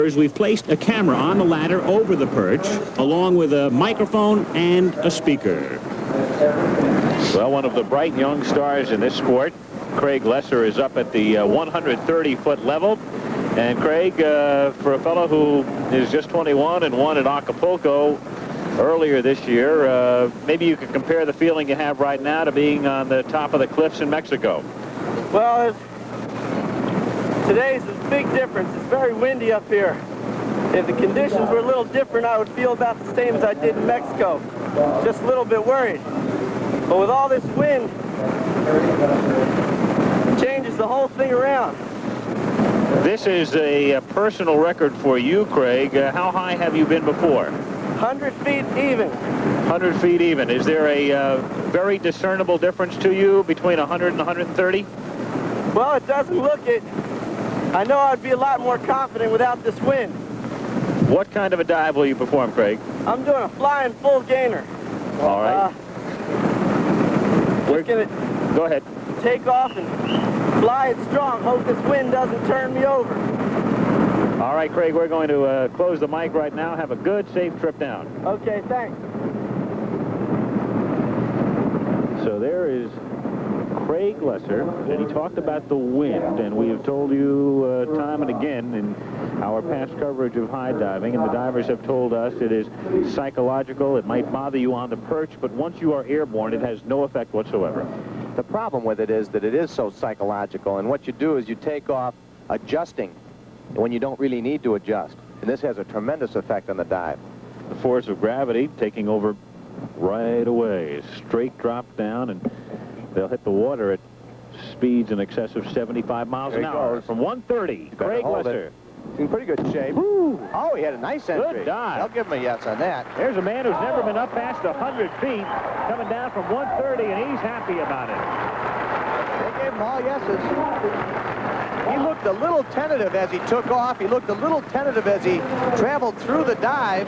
We've placed a camera on the ladder over the perch, along with a microphone and a speaker. Well, one of the bright young stars in this sport, Craig Lesser, is up at the 130-foot level. And Craig, for a fellow who is just 21 and won at Acapulco earlier this year, maybe you could compare the feeling you have right now to being on the top of the cliffs in Mexico. Well, today's a big difference. It's very windy up here. If the conditions were a little different, I would feel about the same as I did in Mexico. Just a little bit worried. But with all this wind, it changes the whole thing around. This is a personal record for you, Craig. How high have you been before? 100 feet even. 100 feet even. Is there a very discernible difference to you between 100 and 130? Well, it doesn't look it. I know I'd be a lot more confident without this wind. What kind of a dive will you perform, Craig? I'm doing a flying full gainer. All right. Just gonna go ahead. Take off and fly it strong. Hope this wind doesn't turn me over. All right, Craig, we're going to close the mic right now. Have a good, safe trip down. Okay, thanks. So there is Craig Lesser, and he talked about the wind, and we have told you time and again in our past coverage of high diving, and the divers have told us it is psychological. It might bother you on the perch, but once you are airborne, it has no effect whatsoever. The problem with it is that it is so psychological, and what you do is you take off adjusting when you don't really need to adjust, and this has a tremendous effect on the dive. The force of gravity taking over right away. Straight drop down, and they'll hit the water at speeds in excess of 75 miles an hour. From 130, Craig Lesser. He's in pretty good shape. Woo. Oh, he had a nice entry. Good dive. I'll give him a yes on that. There's a man who's never been up past 100 feet, coming down from 130, and he's happy about it. They gave him all yeses. He looked a little tentative as he took off. He looked a little tentative as he traveled through the dive,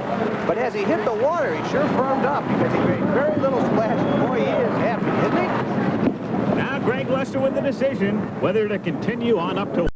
but as he hit the water, he sure firmed up because he made very little splash. Boy, he is happy, isn't he? Now Craig Lesser with the decision whether to continue on up to